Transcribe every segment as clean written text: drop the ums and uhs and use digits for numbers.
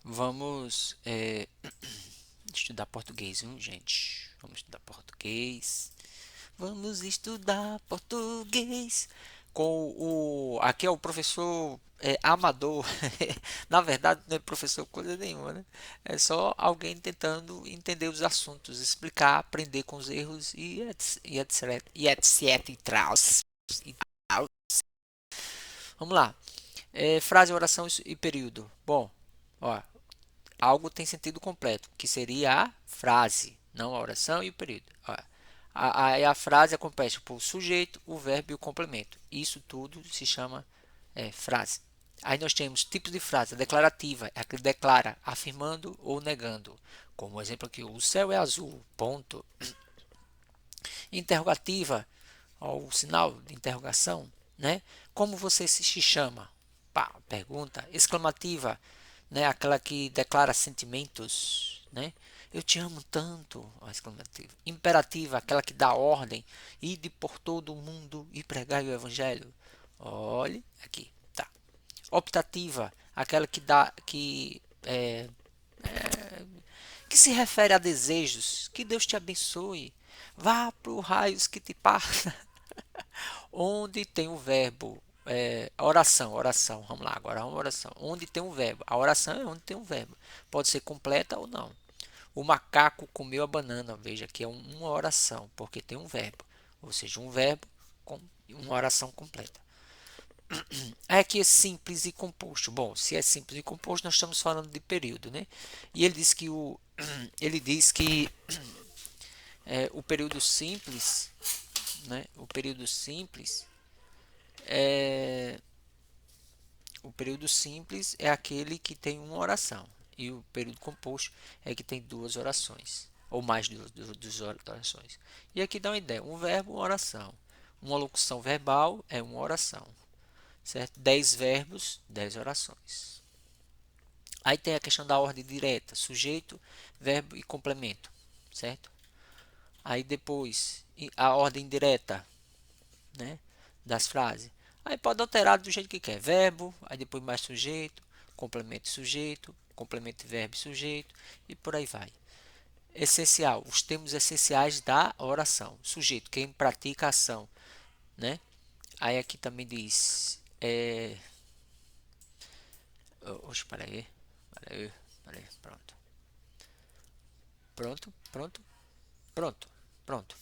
Vamos estudar português, viu, gente? Vamos estudar português. Vamos estudar português com o. Aqui é o professor amador. Na verdade, não é professor coisa nenhuma, né? É só alguém tentando entender os assuntos, explicar, aprender com os erros e etc. E etc. E tal. Vamos lá. Frase, oração e período. Bom, ó, algo tem sentido completo, que seria a frase, não a oração e o período. Ó, a frase é composta por sujeito, o verbo e o complemento. Isso tudo se chama frase. Aí nós temos tipos de frase. A declarativa é a que declara afirmando ou negando. Como exemplo aqui, o céu é azul, ponto. Interrogativa, ó, o sinal de interrogação, né? Como você se chama? Pá, pergunta. Exclamativa, né? Aquela que declara sentimentos, né? Eu te amo tanto, ó, exclamativa. Imperativa, aquela que dá ordem, ide por todo o mundo e pregai o evangelho. Olhe aqui, tá. Optativa, aquela que se refere a desejos. Que Deus te abençoe. Vá para o raios que te parta. Onde tem o verbo oração, vamos lá, agora uma oração. Onde tem um verbo, a oração é onde tem um verbo, pode ser completa ou não. O macaco comeu a banana, veja que é uma oração, porque tem um verbo, ou seja, um verbo com uma oração completa. Aqui é simples e composto. Bom, se é simples e composto, nós estamos falando de período, né? E ele diz que ele diz que o período simples, né? O período simples é O período simples é aquele que tem uma oração. E o período composto é que tem duas orações. Ou mais de duas orações. E aqui dá uma ideia. Um verbo, uma oração. Uma locução verbal é uma oração. Certo? 10 verbos, 10 orações. Aí tem a questão da ordem direta. Sujeito, verbo e complemento. Certo? Aí depois, a ordem direta, né, das frases. Aí pode alterar do jeito que quer. Verbo, aí depois mais sujeito, complemento verbo e sujeito e por aí vai. Essencial, os termos essenciais da oração. Sujeito, quem pratica a ação, né? Aí aqui também diz, oxe, peraí, pronto, pronto.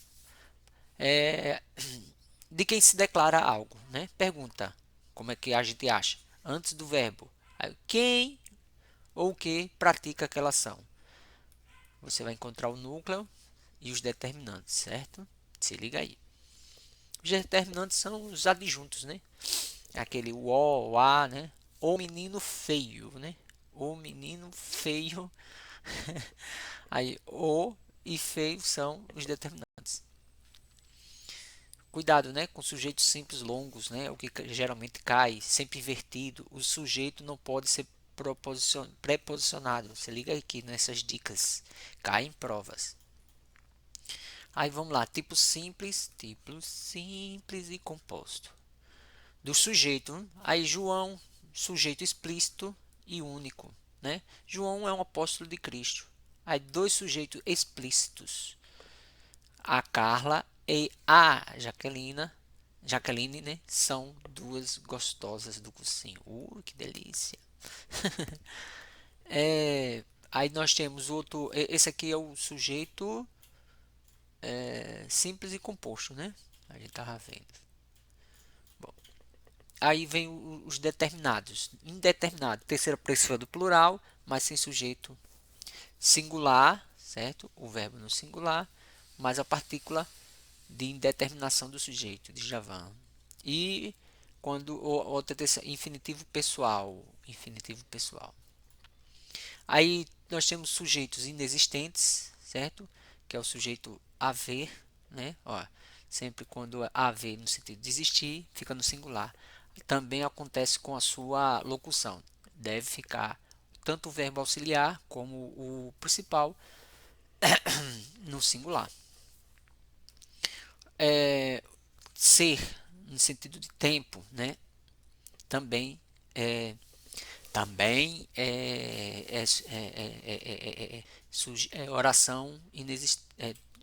É, de quem se declara algo, né? Pergunta, como é que a gente acha? Antes do verbo. Aí, quem ou que pratica aquela ação. Você vai encontrar o núcleo e os determinantes, certo? Se liga aí. Os determinantes são os adjuntos, né? Aquele o, a, né? O menino feio, né? O menino feio. Aí, o e feio são os determinantes. Cuidado, né, com sujeitos simples longos, né, o que geralmente cai, sempre invertido. O sujeito não pode ser preposicionado. Você liga aqui nessas dicas, cai em provas. Aí vamos lá, tipo simples e composto. Do sujeito, aí João, sujeito explícito e único, né? João é um apóstolo de Cristo. Aí dois sujeitos explícitos, a Carla e a Jaqueline, né? São duas gostosas do cursinho. Que delícia! Aí nós temos outro. Esse aqui é o sujeito simples e composto, né? A gente tava vendo. Bom, aí vem os determinados. Indeterminado, terceira pessoa do plural, mas sem sujeito singular, certo? O verbo no singular, mais a partícula de indeterminação do sujeito, de Javan. E quando outra infinitivo pessoal. Aí nós temos sujeitos inexistentes, certo? Que é o sujeito haver, né? Ó, sempre quando haver no sentido de existir, fica no singular. Também acontece com a sua locução. Deve ficar tanto o verbo auxiliar como o principal no singular. Ser, no sentido de tempo, né? Também está Também oração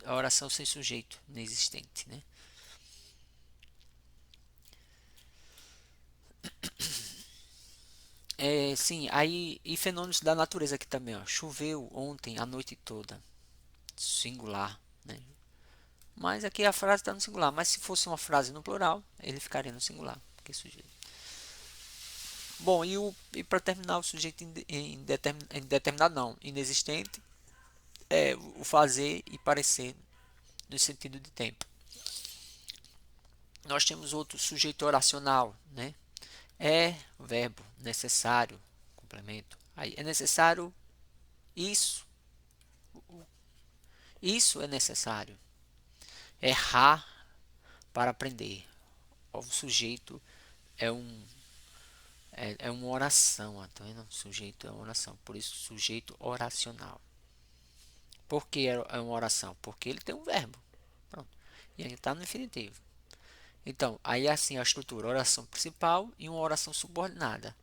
oração sem sujeito inexistente, né? Sim, aí e fenômenos da natureza aqui também, ó. Choveu ontem a noite toda, singular, né? Mas aqui a frase está no singular, mas se fosse uma frase no plural, ele ficaria no singular, porque sujeito. Bom, e para terminar o sujeito indeterminado não, inexistente, é o fazer e parecer no sentido de tempo. Nós temos outro sujeito oracional, né? É verbo necessário, complemento. Aí é necessário isso, isso é necessário. Errar para aprender. O sujeito é é uma oração, tá vendo? Sujeito é uma oração, por isso sujeito oracional. Por que é uma oração? Porque ele tem um verbo. Pronto. E ele está no infinitivo. Então, aí é assim a estrutura, oração principal e uma oração subordinada.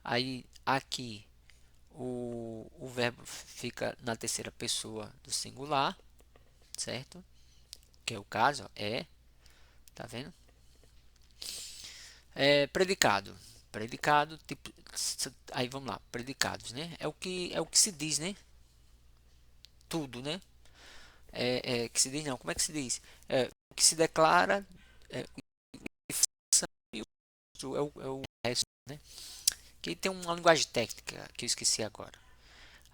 Aí aqui o verbo fica na terceira pessoa do singular, certo? Que é o caso, ó, tá vendo? Predicado. Predicado, tipo, aí vamos lá, predicados, né? É o que se diz, né? Tudo, né? Que se diz não, como é que se diz? O que se declara, é, é o resto, né? Que tem uma linguagem técnica que eu esqueci agora.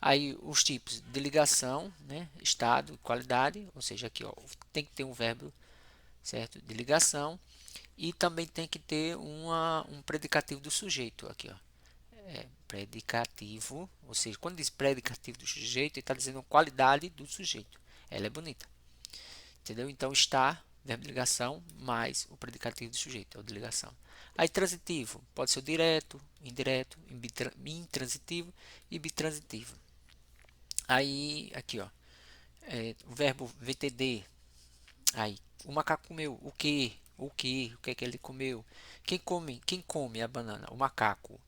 Aí os tipos de ligação, né? Estado, qualidade, ou seja, aqui ó, tem que ter um verbo, certo? De ligação e também tem que ter um predicativo do sujeito aqui, ó. Predicativo, ou seja, quando diz predicativo do sujeito, ele está dizendo qualidade do sujeito. Ela é bonita, entendeu? Então está verbo de ligação mais o predicativo do sujeito, é o de ligação. Aí transitivo pode ser o direto, indireto, intransitivo e bitransitivo. Aí aqui ó, o verbo VTD. Aí o macaco comeu o que? O que é que ele comeu? Quem come a banana? O macaco.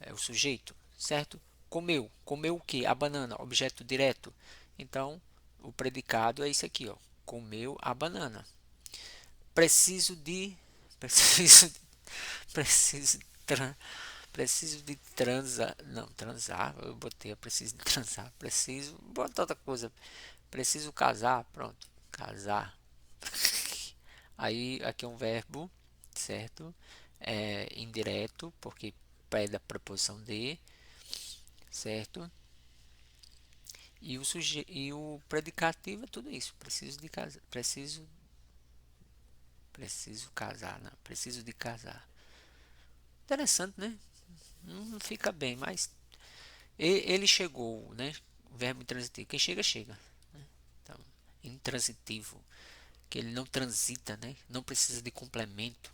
É o sujeito, certo? Comeu o que? A banana, objeto direto. Então, o predicado é isso aqui, ó. Comeu a banana. Preciso de, preciso, preciso, tran, preciso de transar, não, transar, eu botei, eu preciso de transar, preciso, bota outra coisa, preciso casar, pronto, casar. Aí, aqui é um verbo, certo? Indireto, porque pede a preposição de, certo? E o predicativo é tudo isso. Preciso de casar. Preciso casar, não. Preciso de casar. Interessante, né? Não fica bem, mas ele chegou, né? O verbo intransitivo. Quem chega, chega. Né? Então, intransitivo, que ele não transita, né? Não precisa de complemento.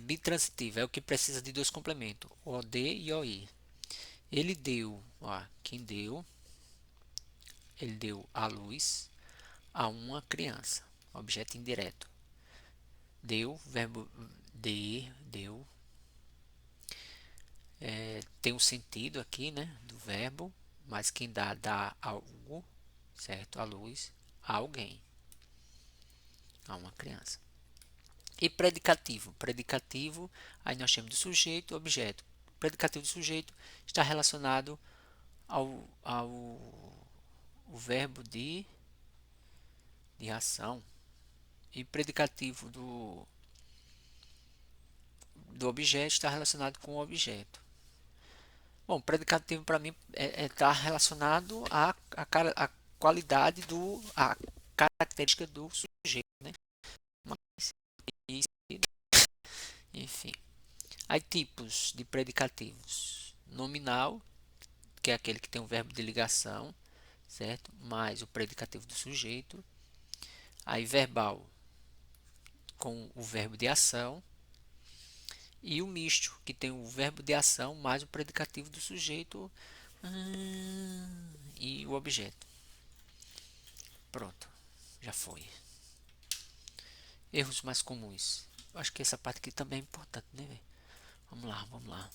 Bitransitivo é o que precisa de dois complementos, OD e OI. Ele deu, ó, quem deu? Ele deu a luz a uma criança. Objeto indireto. Deu, verbo deu. Tem um sentido aqui, né? Do verbo, mas quem dá algo, certo? A luz a alguém, a uma criança. E predicativo. Predicativo, aí nós temos do sujeito, objeto. Predicativo do sujeito está relacionado ao o verbo de ação. E predicativo do objeto está relacionado com o objeto. Bom, predicativo para mim está relacionado à qualidade à característica do sujeito, né? Mas, enfim. Aí tipos de predicativos. Nominal, que é aquele que tem um verbo de ligação, certo? Mais o predicativo do sujeito. Aí verbal, com o verbo de ação. E o misto, que tem o verbo de ação mais o predicativo do sujeito e o objeto. Pronto, já foi. Erros mais comuns. Eu acho que essa parte aqui também é importante, né, véio? Vamos lá, vamos lá.